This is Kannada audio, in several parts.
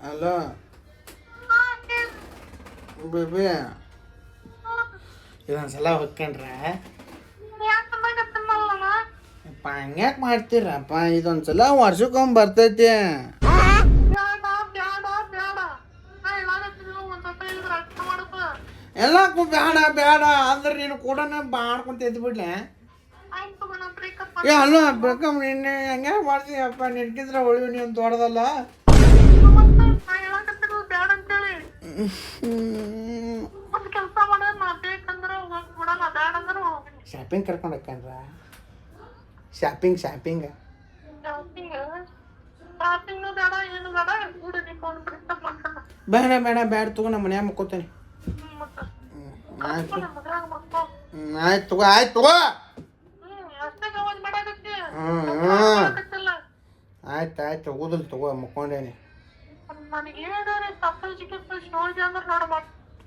ಹಲೋ ಬೇಬಿ ಇದೊಂದ್ಸಲ ಹೊಕ್ಕೊಂಡ್ರ ಅಪ್ಪ ಹಂಗ್ಯಾಕೆ ಮಾಡ್ತೀರಪ್ಪ ಇದೊಂದ್ಸಲ ವರ್ಷಕ್ಕೊಮ್ಮೆ ಬರ್ತೈತಿ ಎಲ್ಲಕ್ಕೂ ಬೇಡ ಬೇಡ ಅಂದ್ರೆ ನೀನು ಕೂಡ ಮಾಡ್ಕೊಂತ ಎದ್ಬಿಡ್ಲೆ ಏ ಅಲ್ಲ ಬೇಕಮ್ಮ ನಿನ್ನೆ ಹಂಗೆ ಮಾಡ್ತೀಯಪ್ಪ ನಿನ್ಕಿದ್ರೆ ಉಳಿವಿ ನೀವು ತೋಟದಲ್ಲ ಶಾಪಿಂಗ್ ಕರ್ಕೊಂಡು ಹೋಗ್ಕಂಡ್ರ ಶಾಪಿಂಗ್ ಬೇಡ ಬೇಡ ಬೇಡ ತಗೋ ನಮ್ಮ ಮನ್ಯಾಗ ಮುಕ್ಕೋತೇನೆ ಆಯ್ತು ತಗೋ ಆಯ್ತು ತಗೋ ಆಯ್ತು ಆಯ್ತು ಹೋಗುದಿಲ್ಲ ತಗೋ ಮುಕ್ಕೊಂಡೇನಿ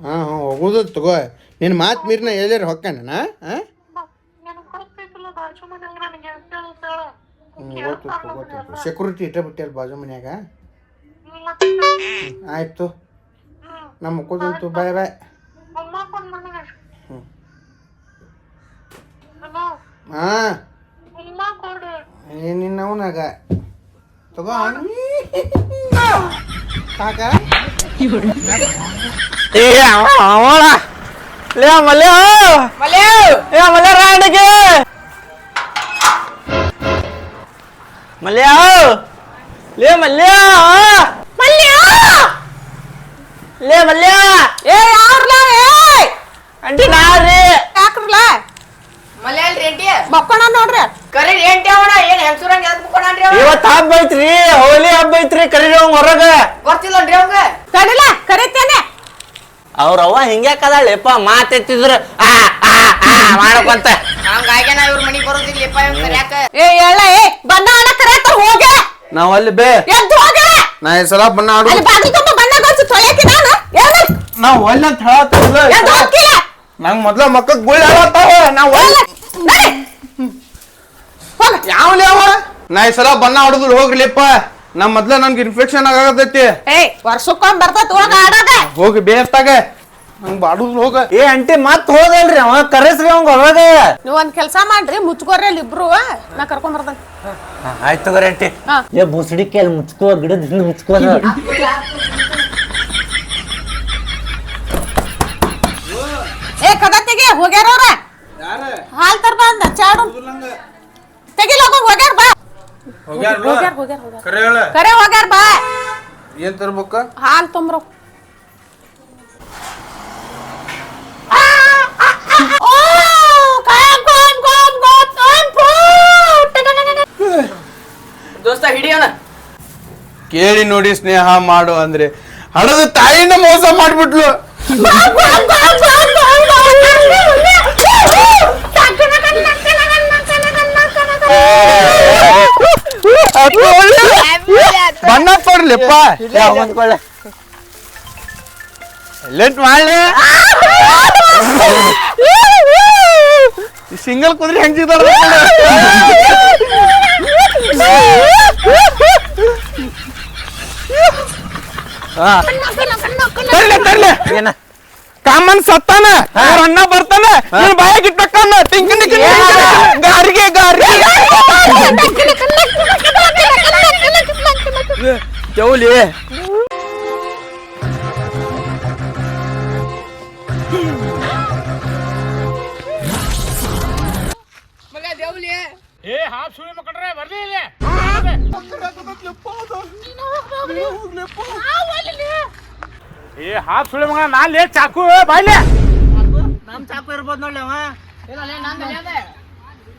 ಹಾಂ ಹೋಗುದಿಲ್ಲ ತಗೋ ನಿನ್ನ ಮಾತು ಮೀರಿನ ಹೇಳಿರ ಹೊಕ್ಕಣ್ಣ ಸೆಕ್ಯೂರಿಟಿ ಇಟ್ಟ ಬಿಟ್ಟಿಲ್ಲ ಬಾಜು ಮನ್ಯಾಗ ಆಯ್ತು ನಮ್ಮ ಮುಕ್ಕೋದಂತು ಬಾಯ್ ಬಾಯ್ ಹಾಂ ನಿನ್ನ ಅವನಾಗ ತಗೋ ಸಾಕ ಏ ಅವಳ ಲೇ ಮಲ್ಯ ಏ ಮಲ್ಯ ರಾಣಿಗೆ ಮಲ್ಯ ಲೇ ಮಲ್ಯ ಲೇ ಮಲ್ಯ ಏ ಯಾರ್ಲ ಏ ಅಂಟಿ ನಾರ್ರಿ ಯಾಕ್ರಲ್ಲ ಮಲಯಾಳಿ ರೆಡ್ಡಿ ಮಕ್ಕೋಣ ನೋಡ್ರಿ ಕರಿ ರೆಡ್ಡಿ ಅವಣ ಏನ್ ಹೆಂಗಸೂರಂಗ ಎದ್ ಮುಕ್ಕೋಣನ್ರಿ ಅವ ಇವತ್ತು ಹಬ್ಬ ಐತ್ರಿ ಹೋಲಿ ಹಬ್ಬ ಐತ್ರಿ ಕರೀರಿ ಅವ್ ಹೊರಗ ಗೊತ್ತಿಲ್ಲನ್ರಿ ಅವಂಗ ತಡಿಲ ಕರಿತೇನೆ ಅವ್ರವ್ವ ಹಿಂಗ್ಯಾಕದಾಳೆಪ್ಪ ಮಾತೆತ್ತಿದ್ರು ಮಾಡಕೊಂತ ಹಂಗಾಗಿ ನಾ ಇವ್ರ ಮನಿಗ್ ಬರೋದಿಲ್ಲಪ್ಪ ಇವ್ ಕರ್ಯಾಕ ಏ ಹೇಳ ಏ ಬಣ್ಣ ಆಡ ಕರೆತ ಹೋಗೆ ನಾವ್ ಅಲ್ಲಿ ಬೇ ಎದ್ದು ಹೋಗೆ ನಾ ಈ ಸಲ ಬಣ್ಣ ಆಡು ಅಲ್ಲಿ ಬಾಗಿ ತುಂಬ ಬಣ್ಣ ಗೊತ್ತು ತೊಳೆಕಿ ನಾನು ಹೇಳ ನಾವ್ ಒಳ್ಳೆ ಅಂತ ಹೇಳತ್ತಿಲ್ಲ ಎದ್ದು ಹೋಗಿಲ್ಲ ನಂಗ್ ಮೊದ್ಲ ಮಕ್ಕಳು ಗುಳ್ಳಿ ಹೇಳತ್ತಾವ ನಾವ್ ನಡಿ ಹೋಗ ಯಾವ್ಲಿ ಅವ ನಾ ಈ ಸಲ ಬಣ್ಣ ಆಡುದಿಲ್ಲ ಹೋಗ್ಲಿಪ್ಪ ನಾ ಮೊದ್ಲ ನನ್ಗೆ ಇನ್ಫೆಕ್ಷನ್ ಆಗತೈತಿ ಏ ವರ್ಷಕ್ಕೊಮ್ಮೆ ಬರ್ತೈತಿ ಹೋಗ ಆಡಾಗ ಹೋಗಿ ಬೇರ್ತಾಗ ನಂಗ್ ಬಾಡುದಿಲ್ಲ ಹೋಗ ಏ ಅಂಟಿ ಮತ್ ಹೋದಲ್ರಿ ಅವ ಕರೆಸ್ರಿ ಅವಂಗ ಹೊರಗ ನೀವ್ ಒಂದ್ ಕೆಲ್ಸ ಮಾಡ್ರಿ ಮುಚ್ಕೋರಿ ಅಲ್ಲಿ ಇಬ್ರು ನಾ ಕರ್ಕೊಂಡ್ ಬರ್ತೇನೆ ಆಯ್ತು ತಗೋರಿ ಅಂಟಿ ಹಾ. ಏ ಬುಸಡಿಕೆ ಅಲ್ಲಿ ಮುಚ್ಕೋ ಗಿಡದ ಹಿಂದೆ ಮುಚ್ಕೋ ಏ ಕದ ತೆಗಿ ಹೋಗ್ಯಾರ ಅವ್ರ ಹಾಲ್ ತರ್ಬ ಅಂದ ಚಾಡು ತೆಗಿಲ ಹೋಗ್ಯಾರ ಬಾ ಹೋಗ್ಯಾರ ಕರೆ ಹೋಗ್ಯಾರ ಬಾ ಏನ್ ತರ್ಬೇಕ ಹಾಲ್ ತೊಂಬ್ರು ದೋಸ್ತ ಹಿಡಿಯೋಣ ಕೇಳಿ ನೋಡಿ ಸ್ನೇಹ ಮಾಡು ಅಂದ್ರೆ ಹಡದ ತಾಯಿನ ಮೋಸ ಮಾಡ್ಬಿಟ್ಲು ಬಣ್ಣ ಕೊಡ್ಲಿಪ್ಪ ಲೆಟ್ ಮಾಡ್ಲಿ ಸಿಂಗಲ್ ಕುದ್ರಿ ಹೆಂಗಿದಾರ ತರ್ಲೆ ಏನ ಕಾಮನ್ ಸತ್ತಾನ ಅವ್ರ ಅಣ್ಣ ಬರ್ತಾನ ನೀನ್ ಬಾಯಾಗ ಇಟ್ಟಕ್ಕನ್ನ ಟಿಂಕ್ ಗಾರಿಗೆ ಜೌಲಿ ಮಗ ದೇವ್ಲಿ ಏ ಹಾಫ್ ಸುಳಿ ಮಕ್ಕಳ್ರೆ ಬರ್ಲಿ ಇಲ್ಲಿ ಏ ಹಾಫ್ ಸುಳಿ ಮಗ ನಾನ್ ಲೇ ಚಾಕು ಬಾಯ್ಲೆ ನಮ್ ಚಾಕು ಇರ್ಬೋದು ನೋಡ್ಲಿ ಅವ ಇಲ್ಲ ನಂದು ಅದೇ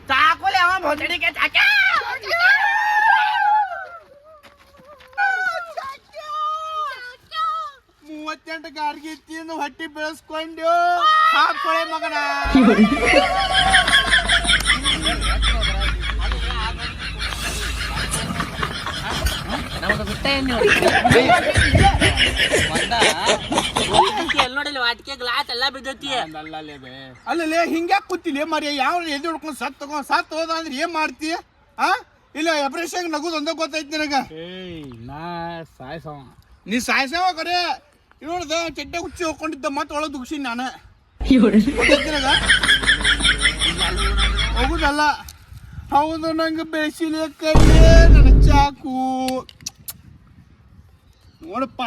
ಚಾಕೋಲೆ ಅವ ಭೋಜಡಿಕೆ ಚಾಕ 38 ಗಾರ್ಗಿ ತಿಂದು ಹೊಟ್ಟಿ ಬೆಳೆಸ್ಕೊಂಡು ಹಾಕೊಳ್ಳೆ ಮಗನ ಅಲ್ಲೇ ಹಿಂಗ್ಯಾಕ್ ಕೂತಿಲ್ಲ ಮರಿ ಯಾವ ಎದ್ದು ಹಿಡ್ಕೊಂಡು ಸತ್ ಹೋದ ಅಂದ್ರೆ ಏನ್ ಮಾಡ್ತೀಯ ಆ ಇಲ್ಲ ಎಬ್ರೇಷನ್ ನಗುದು ಒಂದೇ ಗೊತ್ತೈತಿ ನಿನಗ ಏಯ್ ನಾ ಸಾಯ್ಸವ ನೀ ಸಾಯ್ಸವ ಕರೆ ನೋಡ್ದ ಚಡ್ಡೆ ಹುಚ್ಚಿ ಹೋಗ್ಕೊಂಡಿದ್ದ ಮತ್ತೆ ಒಳಗೆ ದುಗ್ಸಿ ನಾನು ಹೋಗುದಲ್ಲ ಹೌದು ನಂಗೆ ಬೇಸಿಲೆ ಕರಿಯೇ ನನ್ನ ಚಾಕು ನೋಡಪ್ಪ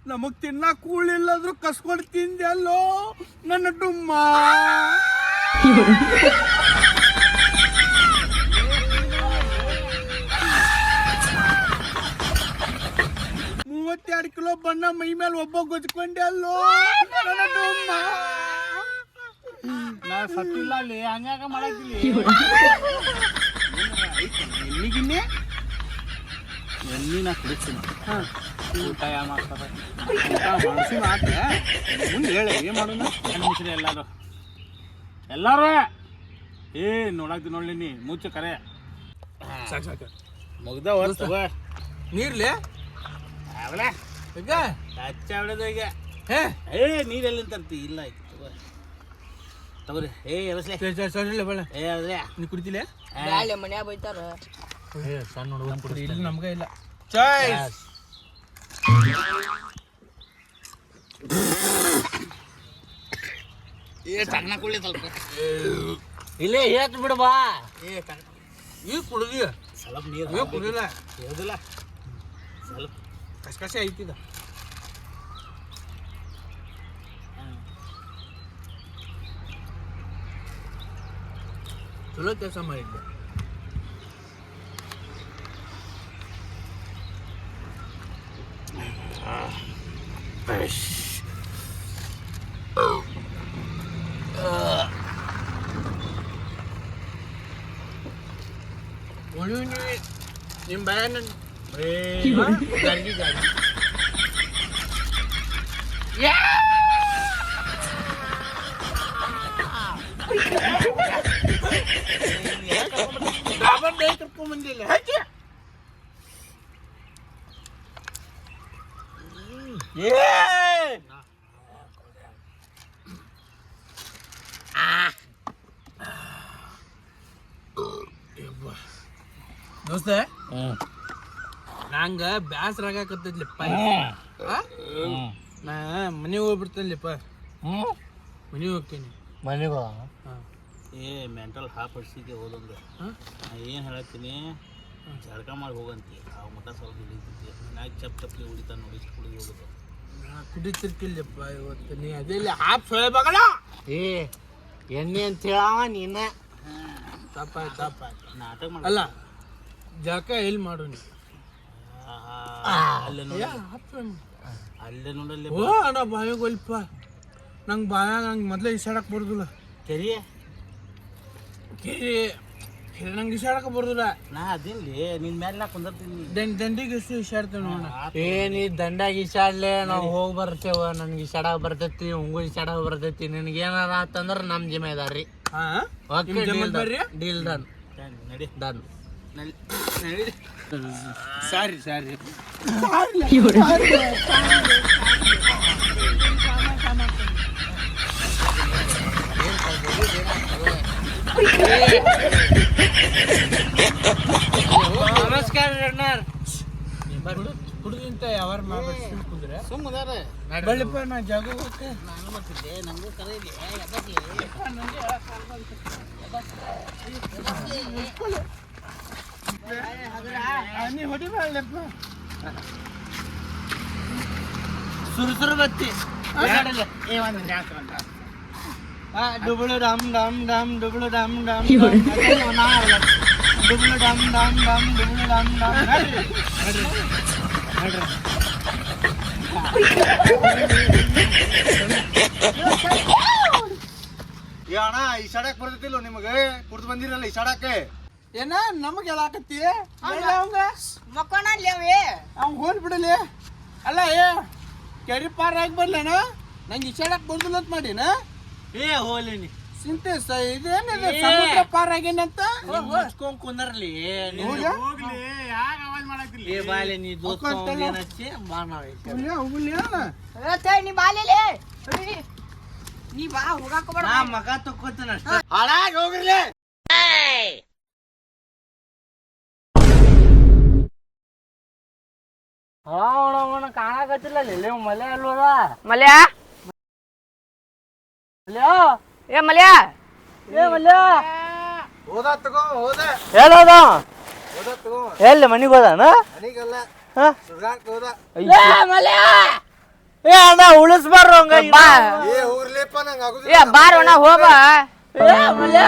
ನಮಗ್ ತಿನ್ನ ಕೂಳಿಲ್ಲಾದ್ರೂ ಕಸ್ಕೊಂಡು ತಿಂದೆಲ್ಲೋ ನನ್ನ ಡುಮ್ಮ 32 ಕಿಲೋ ಬಣ್ಣ ಮೈ ಮೇಲೆ ಒಬ್ಬ ಗೊಜ್ಕೊಂಡೆ ಅಲ್ಲೋ ನನ್ನ ಡುಮ್ಮ ನಾ ಸತ್ತಿಲ್ಲ ಅಲ್ಲಿ ಹಂಗಾಗ ಮಾಡಕ್ಕಿಲ್ಲ ಎಲ್ಲಿಗಿನ್ನಿ ಎಲ್ಲಿ ನಾ ಕುಡಿಸ್ತೀನಿ ಊಟ ಯಾವ ಮಾಡ್ತಾರೆ ಮನಸ್ಸಿನ ಆತ ಮುಂದೆ ಹೇಳಿ ಏನು ಮಾಡೋಣ ಹೆಣ್ಮಕ್ಳು ಎಲ್ಲಾರು ಏ ನೋಡಾಕ್ತಿ ನೋಡ್ಲಿ ನೀ ಮುಚ್ಚು ಕರೆ ಸಾಕು ಸಾಕು ಮುಗ್ದ ವರ್ಷ ನೀರ್ಲಿ ಅವಳ ಈಗ ಹಚ್ಚ ಅವಳದು ಈಗ ಏ ನೀರೆಲ್ಲಿ ತರ್ತಿ ಇಲ್ಲ ಆಯ್ತು ತಗೋರಿ ಏ ಅವಸ್ಲೆ ಬೇಡ ಏ ಅವಸ್ಲೆ ನೀ ಕುಡಿತಿಲ್ಲ ಮನ್ಯಾಗ ಬೈತಾರ ಏ ಸಣ್ಣ ಹುಡುಗನ್ ಕುಡಿ ಇಲ್ಲಿ ನಮ್ಗೆ ಇಲ್ಲ ಚಾಯ್ಸ್ ಏ ಸಣ್ಣ ಕುಡಿ ಸ್ವಲ್ಪ ಇಲ್ಲೇ ಹೇಳ್ತ ಬಿಡು ಬಾ ಏ ಈಗ ಕುಡಿದಿ ಸ್ವಲ್ಪ ನೀರು ಕುಡಿದಿಲ್ಲ ಹೇಳುದಿಲ್ಲ ಸ್ವಲ್ಪ ಕಸಕಸೆ ಐತಿದ ಚಲೋ ಕೆಲಸ ಮಾಡಿದ್ದೆ ನಿಮ್ಮ ಭಯ ಗಾಡಿ ಗಾಡಿ ಕರ್ಕೊಂಬಂದಿಲ್ಲ ದೋಸ್ತ ನಂಗ ಬ್ಯಾಸರ ಆಗಾಕತ್ತೈತ್ಲಿಪ್ಪ ನಾ ಮನೆಗೆ ಹೋಗ್ಬಿಡ್ತೇನ್ಲಿಪ್ಪ ಮನೆಗೆ ಹೋಗ್ತೀನಿ ಮನೆಗ ಏ ಮೆಂಟಲ್ ಹಾಪಡಿಸಿಗೆ ಹೋದಂಗೆ ನಾ ಏನು ಹೇಳತ್ತೀನಿ ಜಳಕ ಮಾಡಿ ಹೋಗಂತಿ ಆ ಮಠ ಸ್ವಲ್ಪ ಹಿಡಿತೈತಿ ಮನ್ಯಾಗ ಚಪ್ಪಲಿ ಹೊಡಿತಾನೆ ನೋಡಿ ಕುಡಿದು ಹೋಗುತ್ತೆ ನಾ ಕುಡಿತಿರ್ತಿಲ್ಲಪ್ಪ ಇವತ್ತು ನೀ ಅದೆಲ್ಲ ಹಾಪ್ ಸೊಳ್ಬೇಕಲ್ಲ ಏ ಎಣ್ಣೆ ಅಂತ ಹೇಳವ ನೀನ ತಪ್ಪಾಯ್ತು ನಾಟಕ ಮಾಡಿ ಅಲ್ಲ ಜಳಕ ಎಲ್ಲಿ ಮಾಡು ನೀ ಅಲ್ಲೇ ನೋಡಿ ಅಲ್ಲೇ ನೋಡಲ್ಲಿ ಓ ಅಣ್ಣ ಬಾಯಾಗೊಲ್ಪ ನಂಗೆ ನಂಗೆ ಮೊದಲೇ ಇಸಾಡಕ್ಕೆ ಬರೋದಿಲ್ಲ ಕೆರಿ ಕೆರೆ ನಂಗೆ ಇಸಾಡಕ್ಕೆ ಬರೋದಿಲ್ಲ ನಾ ಅದಿಲ್ಲಿ ನಿನ್ನ ಮೇಲೆ ನಾ ಕುಂದಿರ್ತೀನಿ ದಂಡಿಗೆ ಎಷ್ಟು ಇಸಾಡ್ತೇವೆ ನೋಡ ಏನಿ ದಂಡಾಗಿ ಇಸಾಡ್ಲೆ ನಾವು ಹೋಗಿ ಬರ್ತೇವ ನನ್ಗೆ ಇಸಾಡಕ್ ಬರ್ತೈತಿ ಹಂಗೂ ಇಸಾಡಕ್ ಬರ್ತೈತಿ ನಿನಗೆ ಏನಾರ ಆತಂದ್ರ ನಮ್ ಜಿಮ್ಮೆದಾರಿ ಡೀಲ್ ಡನ್ ನಡಿ ಡನ್ ಸಾರಿ ನಮಸ್ಕಾರ ರಣ್ಣರ್ ಕುಡಿದಿಂತ ಯಾವಾರ ಮಾಡ್ಬೇಕು ಕುಂದ್ರೆ ಸುಮ್ಮದಾರ ಬಳ್ಳಿಪ್ಪ ನಾ ಜಾಗ ಹೋಗ್ತೆ ನಾನು ಮಾಡ್ತಿದ್ದೆ ನಂಗೂ ಕರೀಲಿ ನೀ ಹೊಡಿಬಾರ್ದಪ್ಪ ಸುರುಸುರು ಬತ್ತಿ ಏ ಒಂದು ಡ್ಯಾನ್ಸ್ ಅಂತ ಡುಬಳು ಡಮ್ ಡಮ್ ಡಮ್ ಡುಬಳು ಡಮ್ ಡಮ್ ಡುಬಳು ಡಮ್ ಡಮ್ ಡಮ್ ಡುಬಳು ಡಮ್ ಡಮ್ ಅಣ್ಣ ಇಸಾಡಕ್ ಬರ್ತೈತಿಲ್ಲ ನಿಮಗೆ ಕುಡ್ದು ಬಂದಿರಲ್ಲ ಇಸಾಡಕ್ಕೆ ಏನ ನಮಗೆ ಹೇಳಾಕತ್ತಿ ಅವಂಗ ಮಕ್ಕೊಂಡಲ್ಲಿ ಅವೇ ಅವ್ನ್ ಹೋಗ್ಬಿಡಲಿ ಅಲ್ಲ ಏ ಕೆರಿ ಪಾರ್ ಆಗಿ ಬರ್ಲೇನ ನಂಗೆ ಇಸಾಡಕ್ ಬರ್ದಿಲ್ಲ ಅಂತ ಮಾಡಿನ ಏ ಹೋಲಿನಿ ಚಿಂತೆ ಇದೇನಿದೆ ಸಮುದ್ರ ಪಾರ್ ಆಗೇನಂತ ಮುಚ್ಕೊಂಡ್ ಕುಂದರ್ಲಿ ಹೌದಾ? ಏ ಬಾಲೆ ನೀ ದೋಸ್ತ ಏನಚ್ಚಿ ಬಾ ನಾವ್ ನೀ ಬಾಲೇಲೆ ನೀ ಬಾ ಹೋಗಾಕ ಬೇಡ ನಾ ಮಗ ತಕ್ಕೋತೀನಿ ಅಷ್ಟೇ ಹಾಳಾಗಿ ಹೋಗ್ರಿ ಅವನ ಕಾಣಕತ್ತಿಲ್ಲ ಇಲ್ಲಿ ಮಲೆ ಅಲ್ವದ ಮಲ್ಯ ಮಲ್ಯ ಏ ಮಲ್ಯ ಏ ಮಲ್ಯ ಹೋದ ತಗೋ ಹೋದ ಹೇಳೋದ ಹೋದ ತಗೋ ಎಲ್ಲಿ ಮನಿಗೆ ಹೋದಾನ ಮನಿಗಲ್ಲ ಹಾ ಸುಡ್ಗಾಕ್ ಹೋದ ಮಲ್ಯ ಏ ಅಣ್ಣ ಉಳಿಸ್ಬಾರ್ದು ಹಂಗ ಬಾ ಏ ಹೋಗ್ರಲಿಪ್ಪ ನಂಗೆ ಆಗುದಿಲ್ಲ ಏ ಬಾರ ಅಣ್ಣ ಹೋಗ ಏ ಮಲ್ಯ